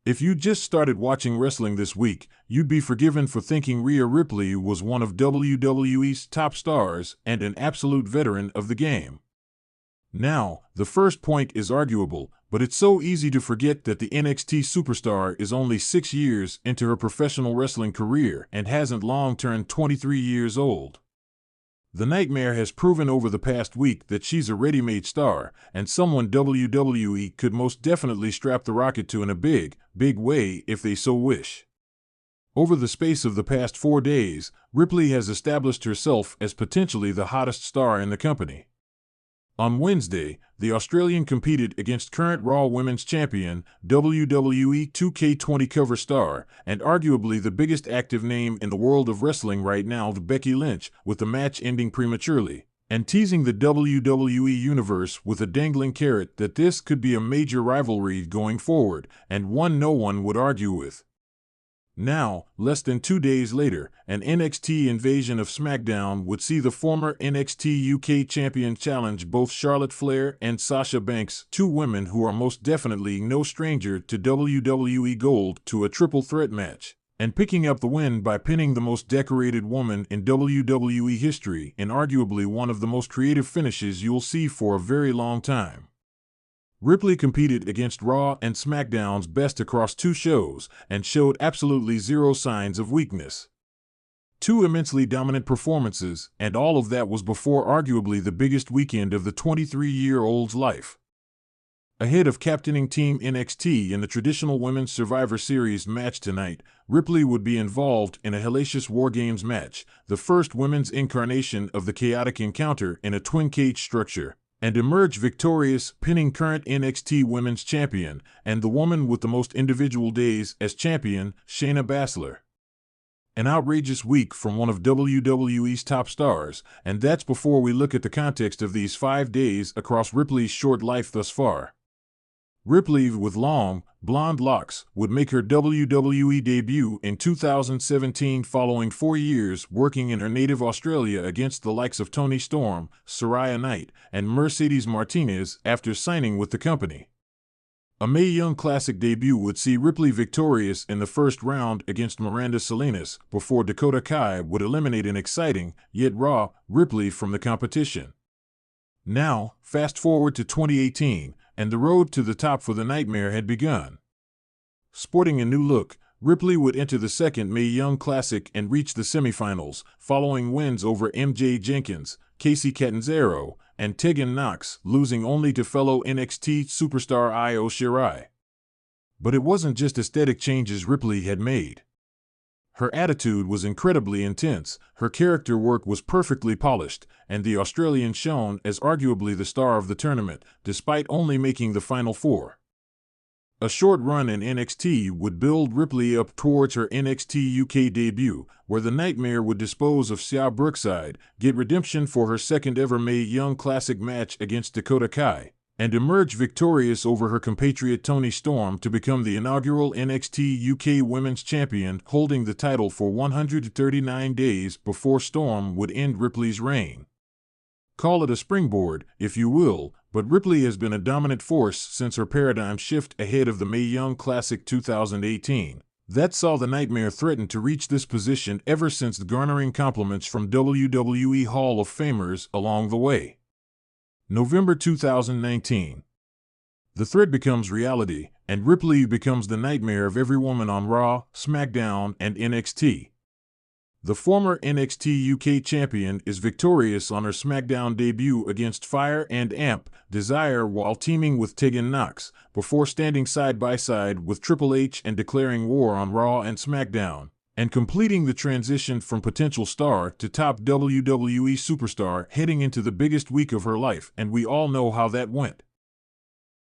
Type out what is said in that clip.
If you just started watching wrestling this week, you'd be forgiven for thinking Rhea Ripley was one of WWE's top stars and an absolute veteran of the game. Now, the first point is arguable, but it's so easy to forget that the NXT superstar is only 6 years into her professional wrestling career and hasn't long turned 23 years old. The Nightmare has proven over the past week that she's a ready-made star, and someone WWE could most definitely strap the rocket to in a big way if they so wish. Over the space of the past 4 days, Ripley has established herself as potentially the hottest star in the company. On Wednesday, the Australian competed against current Raw Women's Champion, WWE 2K20 cover star, and arguably the biggest active name in the world of wrestling right now, Becky Lynch, with the match ending prematurely, and teasing the WWE Universe with a dangling carrot that this could be a major rivalry going forward, and one no one would argue with. Now, less than 2 days later, an NXT invasion of SmackDown would see the former NXT UK champion challenge both Charlotte Flair and Sasha Banks, 2 women who are most definitely no stranger to WWE Gold, to a triple threat match, and picking up the win by pinning the most decorated woman in WWE history in arguably one of the most creative finishes you'll see for a very long time. Ripley competed against Raw and SmackDown's best across 2 shows and showed absolutely zero signs of weakness. 2 immensely dominant performances, and all of that was before arguably the biggest weekend of the 23-year-old's life. Ahead of captaining Team NXT in the traditional Women's Survivor Series match tonight, Ripley would be involved in a hellacious War Games match, the first women's incarnation of the chaotic encounter in a twin cage structure, and emerge victorious, pinning current NXT Women's Champion and the woman with the most individual days as champion, Shayna Baszler. An outrageous week from one of WWE's top stars, and that's before we look at the context of these 5 days across Ripley's short life thus far. Ripley, with long, blonde locks, would make her WWE debut in 2017 following 4 years working in her native Australia against the likes of Toni Storm, Saraya Knight, and Mercedes Martinez after signing with the company. A Mae Young Classic debut would see Ripley victorious in the first round against Miranda Salinas before Dakota Kai would eliminate an exciting, yet raw, Ripley from the competition. Now, fast forward to 2018, and the road to the top for the Nightmare had begun. Sporting a new look, Ripley would enter the second Mae Young Classic and reach the semifinals, following wins over MJ Jenkins, Kacy Catanzaro, and Tegan Nox, losing only to fellow NXT superstar Io Shirai. But it wasn't just aesthetic changes Ripley had made. Her attitude was incredibly intense, her character work was perfectly polished, and the Australian shone as arguably the star of the tournament, despite only making the Final 4. A short run in NXT would build Ripley up towards her NXT UK debut, where the Nightmare would dispose of Sia Brookside, get redemption for her second ever Mae Young Classic match against Dakota Kai, and emerge victorious over her compatriot Toni Storm to become the inaugural NXT UK Women's Champion, holding the title for 139 days before Storm would end Ripley's reign. Call it a springboard, if you will, but Ripley has been a dominant force since her paradigm shift ahead of the Mae Young Classic 2018. That saw the Nightmare threaten to reach this position ever since garnering compliments from WWE Hall of Famers along the way. November 2019. The threat becomes reality, and Ripley becomes the nightmare of every woman on Raw, SmackDown, and NXT. The former NXT UK champion is victorious on her SmackDown debut against Fire and Amp Desire while teaming with Tegan Nox, before standing side by side with Triple H and declaring war on Raw and SmackDown, and completing the transition from potential star to top WWE superstar heading into the biggest week of her life, and we all know how that went.